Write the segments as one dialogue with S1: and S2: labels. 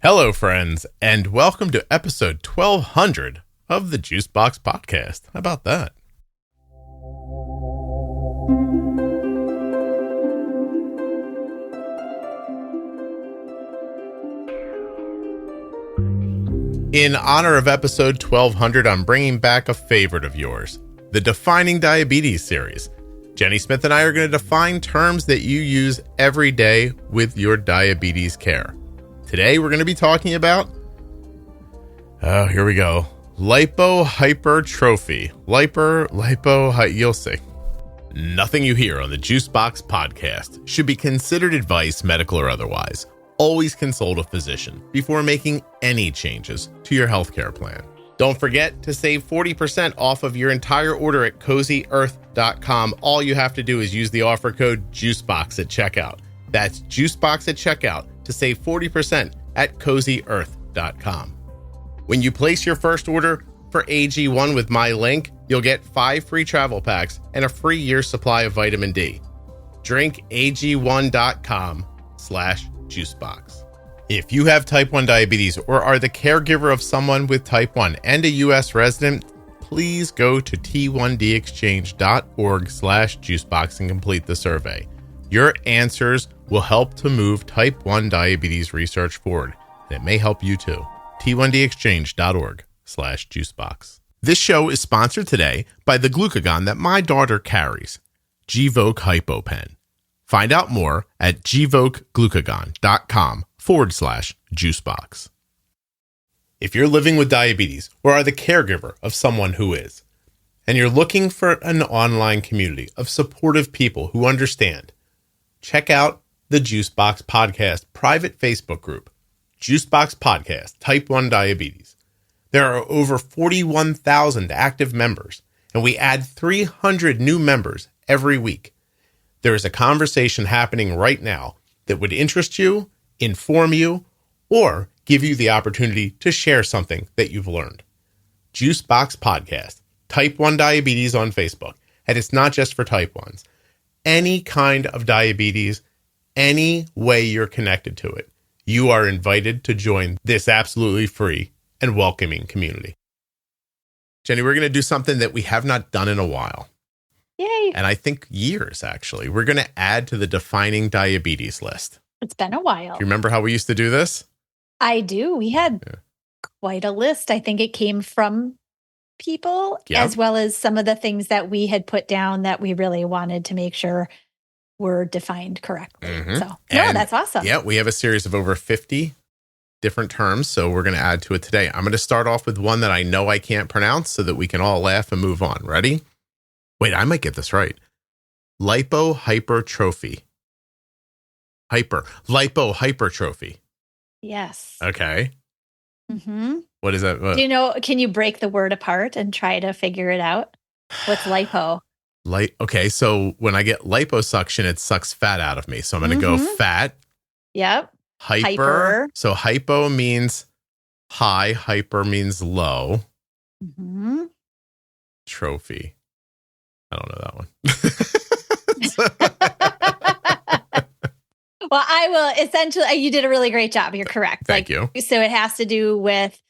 S1: Hello, friends, and welcome to episode 1200 of the Juicebox Podcast. How about that? In honor of episode 1200, I'm bringing back a favorite of yours, the Defining Diabetes series. Jenny Smith and I are going to define terms that you use every day with your diabetes care. Today, we're going to be talking about, here we go, lipohypertrophy. You'll see. Nothing you hear on the Juicebox Podcast should be considered advice, medical or otherwise. Always consult a physician before making any changes to your healthcare plan. Don't forget to save 40% off of your entire order at CozyEarth.com. All you have to do is use the offer code JUICEBOX at checkout. That's JUICEBOX at checkout to save 40% at CozyEarth.com. When you place your first order for AG1 with my link, you'll get 5 free travel packs and a free year's supply of vitamin D. Drink AG1.com/juicebox. If you have type 1 diabetes or are the caregiver of someone with type 1 and a U.S. resident, please go to t1dexchange.org/juicebox and complete the survey. Your answers will help to move type 1 diabetes research forward, and it may help you too. t1dexchange.org/juicebox. This show is sponsored today by the glucagon that my daughter carries, Gvoke HypoPen. Find out more at gvokeglucagon.com/juicebox. If you're living with diabetes or are the caregiver of someone who is, and you're looking for an online community of supportive people who understand, check out the Juicebox Podcast private Facebook group, Juicebox Podcast Type 1 Diabetes. There are over 41,000 active members, and we add 300 new members every week. There is a conversation happening right now that would interest you, inform you, or give you the opportunity to share something that you've learned. Juicebox Podcast, Type 1 Diabetes on Facebook. And it's not just for type 1s. Any kind of diabetes, any way you're connected to it, you are invited to join this absolutely free and welcoming community. Jenny, we're going to do something that we have not done in a while.
S2: Yay.
S1: And I think years, actually. We're going to add to the Defining Diabetes list.
S2: It's been a while.
S1: Do you remember how we used to do this?
S2: I do. We had quite a list. I think it came from people, as well as some of the things that we had put down that we really wanted to make sure were defined correctly. So, that's awesome.
S1: Yeah, we have a series of over 50 different terms, so we're going to add to it today. I'm going to start off with one that I know I can't pronounce so that we can all laugh and move on. Ready? Wait, I might get this right. Lipohypertrophy. Lipohypertrophy.
S2: Yes.
S1: Okay.
S2: Mm-hmm.
S1: What is that?
S2: Do you know, can you break the word apart and try to figure it out? What's lipo?
S1: Okay, so when I get liposuction, it sucks fat out of me. So I'm going to go fat.
S2: Yep.
S1: Hyper. So hypo means high, hyper means low.
S2: Mm-hmm.
S1: Trophy. I don't know that one.
S2: Well, I will essentially, you did a really great job. You're correct.
S1: Thank you.
S2: So it has to do with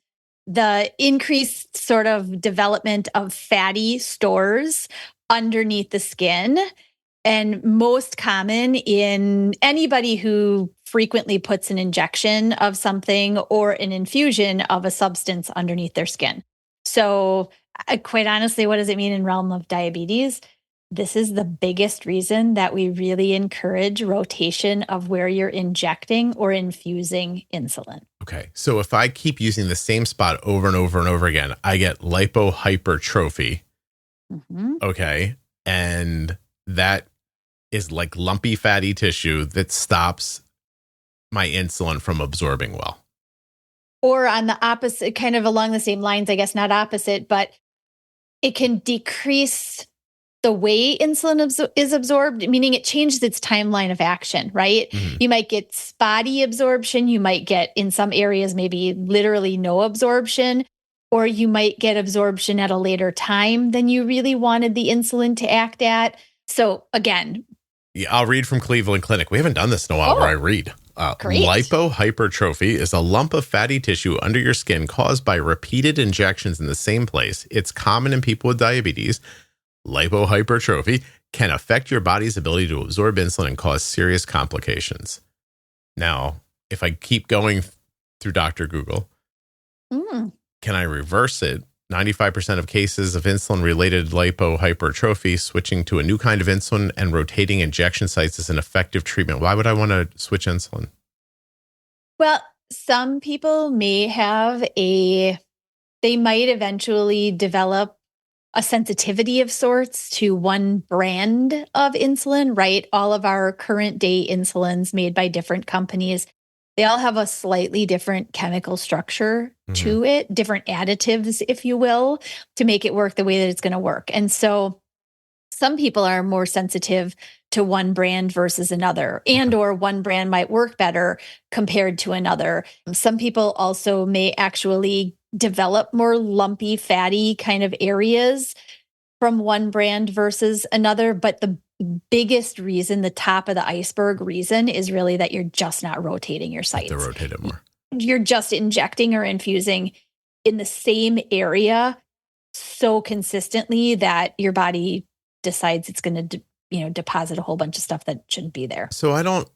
S2: the increased sort of development of fatty stores underneath the skin, and most common in anybody who frequently puts an injection of something or an infusion of a substance underneath their skin. So quite honestly, what does it mean in realm of diabetes? This is the biggest reason that we really encourage rotation of where you're injecting or infusing insulin.
S1: Okay. So if I keep using the same spot over and over and over again, I get lipohypertrophy.
S2: Mm-hmm.
S1: Okay. And that is like lumpy fatty tissue that stops my insulin from absorbing well.
S2: Or on the opposite, kind of along the same lines, I guess not opposite, but it can decrease the way insulin is absorbed, meaning it changes its timeline of action, right? Mm-hmm. You might get spotty absorption. You might get, in some areas, maybe literally no absorption, or you might get absorption at a later time than you really wanted the insulin to act at. So again,
S1: yeah, I'll read from Cleveland Clinic. We haven't done this in a while where I read.
S2: Great.
S1: Lipohypertrophy is a lump of fatty tissue under your skin caused by repeated injections in the same place. It's common in people with diabetes. Lipohypertrophy can affect your body's ability to absorb insulin and cause serious complications. Now, if I keep going through Dr. Google, can I reverse it? 95% of cases of insulin-related lipohypertrophy, switching to a new kind of insulin and rotating injection sites is an effective treatment. Why would I want to switch insulin?
S2: Well, some people may they might eventually develop a sensitivity of sorts to one brand of insulin, right? All of our current day insulins made by different companies, they all have a slightly different chemical structure to it, different additives, if you will, to make it work the way that it's going to work. And so some people are more sensitive to one brand versus another, and or one brand might work better compared to another. Some people also may actually develop more lumpy, fatty kind of areas from one brand versus another. But the biggest reason, the top of the iceberg reason, is really that you're just not rotating your sites.
S1: To rotate it more.
S2: You're just injecting or infusing in the same area so consistently that your body decides it's going to deposit a whole bunch of stuff that shouldn't be there.
S1: So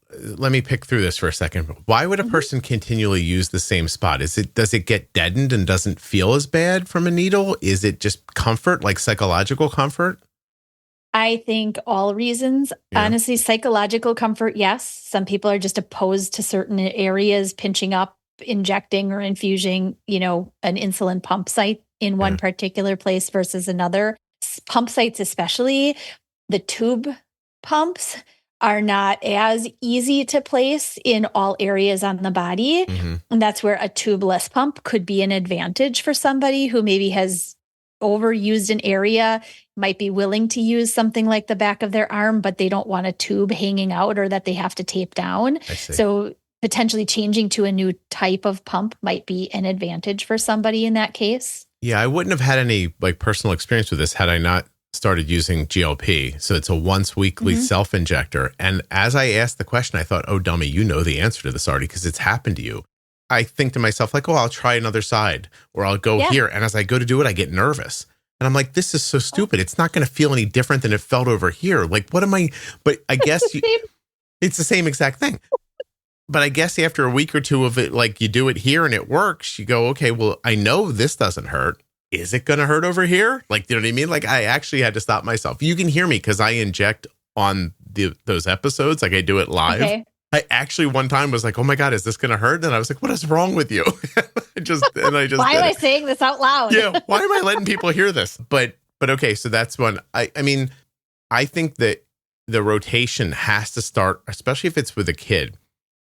S1: let me pick through this for a second. Why would a person continually use the same spot? Does it get deadened and doesn't feel as bad from a needle? Is it just comfort, like psychological comfort?
S2: I think all reasons. Yeah. Honestly, psychological comfort, yes. Some people are just opposed to certain areas, pinching up, injecting or infusing, an insulin pump site in one particular place versus another. Pump sites, especially the tube pumps, are not as easy to place in all areas on the body. And that's where a tubeless pump could be an advantage for somebody who maybe has overused an area, might be willing to use something like the back of their arm, but they don't want a tube hanging out or that they have to tape down. So potentially changing to a new type of pump might be an advantage for somebody in that case.
S1: Yeah, I wouldn't have had any personal experience with this had I not started using GLP. So it's a once weekly self-injector. And as I asked the question, I thought, oh, dummy, you know the answer to this already because it's happened to you. I think to myself, I'll try another side or I'll go here. And as I go to do it, I get nervous. And I'm like, this is so stupid. It's not going to feel any different than it felt over here. What am I? But I guess it's the same exact thing. But I guess after a week or two of it, you do it here and it works, you go, okay, well, I know this doesn't hurt. Is it going to hurt over here? You know what I mean? I actually had to stop myself. You can hear me because I inject on those episodes. I do it live. Okay. I actually one time was like, oh my God, is this going to hurt? And I was like, what is wrong with you? I just
S2: why am I saying this out loud?
S1: Yeah. Why am I letting people hear this? But okay. So that's one. I mean, I think that the rotation has to start, especially if it's with a kid.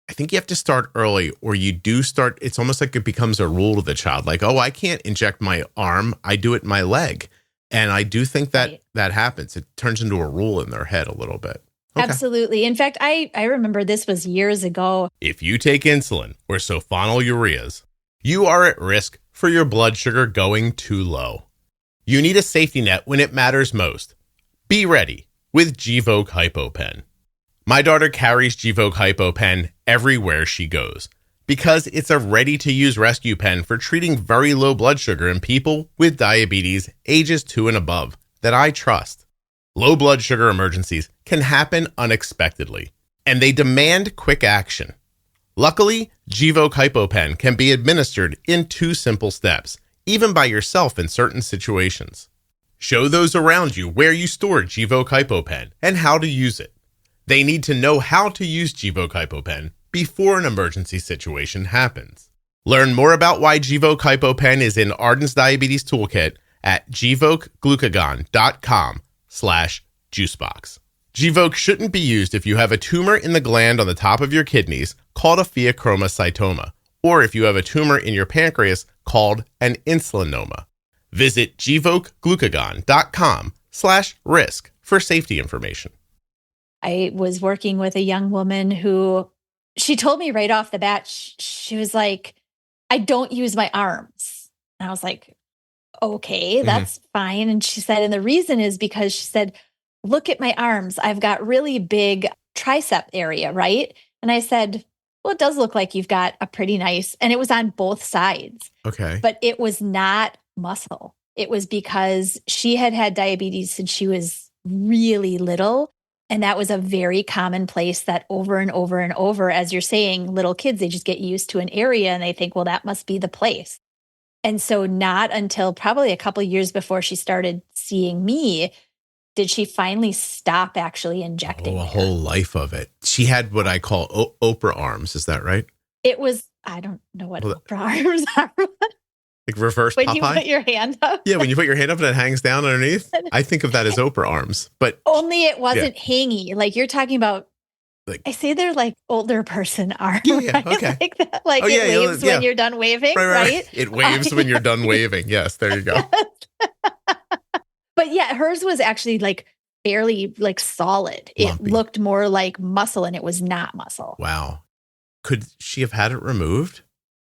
S1: I think you have to start early, or you do start. It's almost like it becomes a rule to the child. I can't inject my arm. I do it in my leg. And I do think that that happens. It turns into a rule in their head a little bit. Okay.
S2: Absolutely. In fact, I remember this was years ago.
S1: If you take insulin or sulfonylureas, you are at risk for your blood sugar going too low. You need a safety net when it matters most. Be ready with Gvoke HypoPen. My daughter carries Gvoke HypoPen everywhere she goes because it's a ready-to-use rescue pen for treating very low blood sugar in people with diabetes ages 2 and above that I trust. Low blood sugar emergencies can happen unexpectedly, and they demand quick action. Luckily, Gvoke HypoPen can be administered in 2 simple steps, even by yourself in certain situations. Show those around you where you store Gvoke HypoPen and how to use it. They need to know how to use Gvoke HypoPen before an emergency situation happens. Learn more about why Gvoke HypoPen is in Arden's Diabetes Toolkit at gvokeglucagon.com/juicebox. Gvoke shouldn't be used if you have a tumor in the gland on the top of your kidneys called a pheochromocytoma, or if you have a tumor in your pancreas called an insulinoma. Visit gvokeglucagon.com/risk for safety information.
S2: I was working with a young woman who, she told me right off the bat, she was like, I don't use my arms. And I was like, okay, that's fine. And she said, and the reason is because she said, look at my arms. I've got really big tricep area, right? And I said, well, it does look like you've got a pretty nice, and it was on both sides.
S1: Okay.
S2: But it was not muscle. It was because she had had diabetes since she was really little. And that was a very common place that over and over and over, as you're saying, little kids, they just get used to an area and they think, well, that must be the place. And so not until probably a couple of years before she started seeing me did she finally stop actually injecting.
S1: A whole life of it. She had what I call Oprah arms. Is that right?
S2: It was, I don't know what Oprah arms are.
S1: Like reverse
S2: when
S1: Popeye?
S2: You put your hand up.
S1: Yeah, when you put your hand up and it hangs down underneath. I think of that as Oprah arms, but
S2: only it wasn't hangy. Like you're talking about.
S1: Like,
S2: I say they're like older person arms.
S1: Yeah,
S2: right?
S1: okay.
S2: Like that. Like it waves when you're done waving, right?
S1: It waves when you're done waving. Yes, there you go.
S2: But yeah, hers was actually like fairly like solid.
S1: Lumpy.
S2: It looked more like muscle, and it was not muscle.
S1: Wow. Could she have had it removed?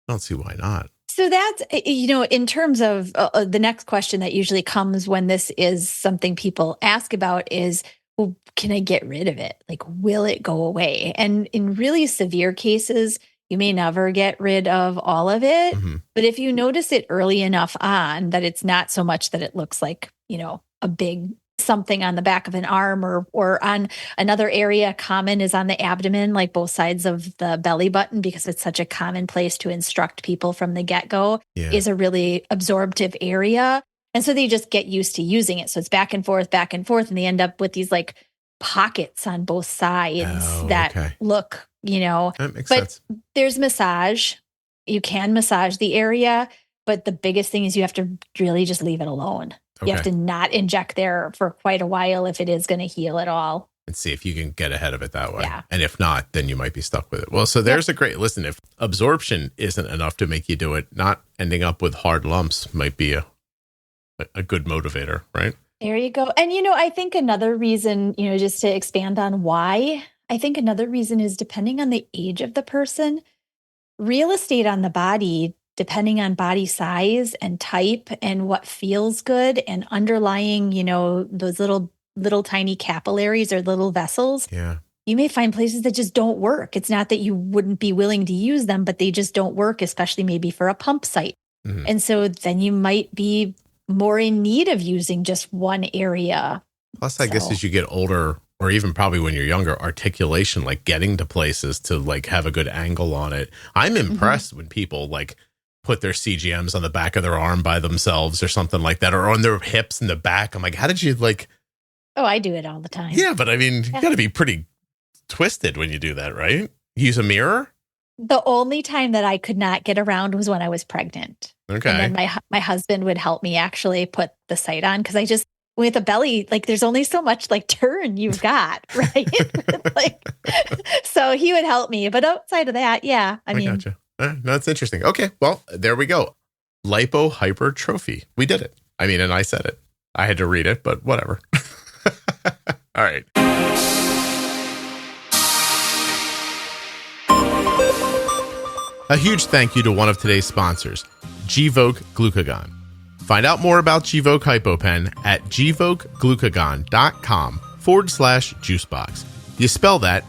S1: I don't see why not.
S2: So that's, in terms of the next question that usually comes when this is something people ask about is, well, can I get rid of it? Like, will it go away? And in really severe cases, you may never get rid of all of it.
S1: Mm-hmm.
S2: But if you notice it early enough on that it's not so much that it looks like, a big something on the back of an arm or on another area common is on the abdomen, like both sides of the belly button, because it's such a common place to instruct people from the get-go, is a really absorptive area. And so they just get used to using it. So it's back and forth, and they end up with these like pockets on both sides that look,
S1: That makes
S2: but
S1: sense.
S2: There's massage. You can massage the area, but the biggest thing is you have to really just leave it alone. You have to not inject there for quite a while if it is going to heal at all.
S1: And see if you can get ahead of it that way.
S2: Yeah.
S1: And if not, then you might be stuck with it. Well, so there's a great, listen, if absorption isn't enough to make you do it, not ending up with hard lumps might be a good motivator, right?
S2: There you go. And, I think another reason, just to expand on why, I think another reason is depending on the age of the person, real estate on the body, depending on body size and type and what feels good and underlying, those little tiny capillaries or little vessels.
S1: Yeah.
S2: You may find places that just don't work. It's not that you wouldn't be willing to use them, but they just don't work, especially maybe for a pump site. Mm-hmm. And so then you might be more in need of using just one area.
S1: Plus, I guess as you get older, or even probably when you're younger, articulation, like getting to places to like have a good angle on it. I'm impressed when people like put their CGMs on the back of their arm by themselves or something like that, or on their hips in the back. I'm like, how did you like?
S2: Oh, I do it all the time.
S1: Yeah, but I mean, you got to be pretty twisted when you do that, right? Use a mirror?
S2: The only time that I could not get around was when I was pregnant.
S1: Okay.
S2: And then my husband would help me actually put the site on, because I just, with a belly, like there's only so much like turn you've got, right? So he would help me. But outside of that, yeah, I mean.
S1: Gotcha. No, that's interesting. Okay, well, there we go. Lipohypertrophy. We did it. I mean, and I said it. I had to read it, but whatever. All right. A huge thank you to one of today's sponsors, Gvoke Glucagon. Find out more about Gvoke HypoPen at gvokeglucagon.com/juicebox. You spell that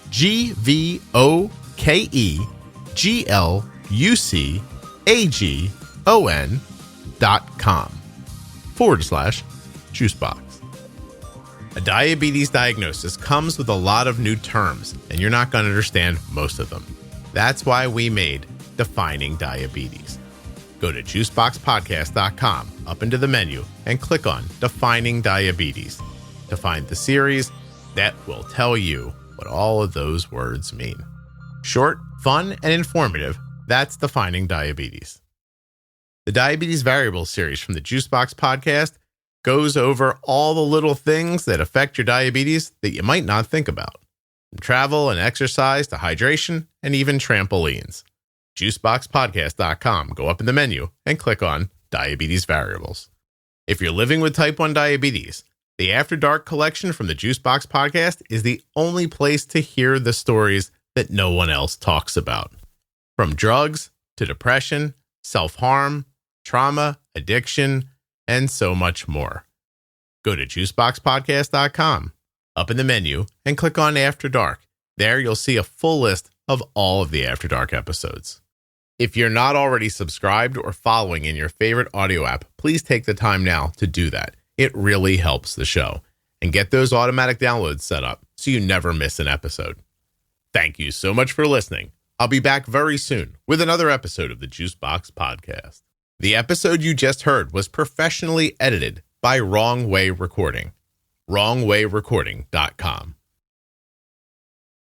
S1: GVOKEGLUCAGON.com/juicebox. A diabetes diagnosis comes with a lot of new terms, and you're not going to understand most of them. That's why we made Defining Diabetes. Go to juiceboxpodcast.com, up into the menu, and click on Defining Diabetes to find the series that will tell you what all of those words mean. Short, fun, and informative, that's Defining Diabetes. The Diabetes Variables series from the Juicebox Podcast goes over all the little things that affect your diabetes that you might not think about. From travel and exercise to hydration and even trampolines. Juiceboxpodcast.com. Go up in the menu and click on Diabetes Variables. If you're living with type 1 diabetes, the After Dark collection from the Juicebox Podcast is the only place to hear the stories that no one else talks about. From drugs to depression, self-harm, trauma, addiction, and so much more. Go to juiceboxpodcast.com, up in the menu, and click on After Dark. There you'll see a full list of all of the After Dark episodes. If you're not already subscribed or following in your favorite audio app, please take the time now to do that. It really helps the show. And get those automatic downloads set up so you never miss an episode. Thank you so much for listening. I'll be back very soon with another episode of the Juicebox Podcast. The episode you just heard was professionally edited by Wrong Way Recording. WrongWayRecording.com.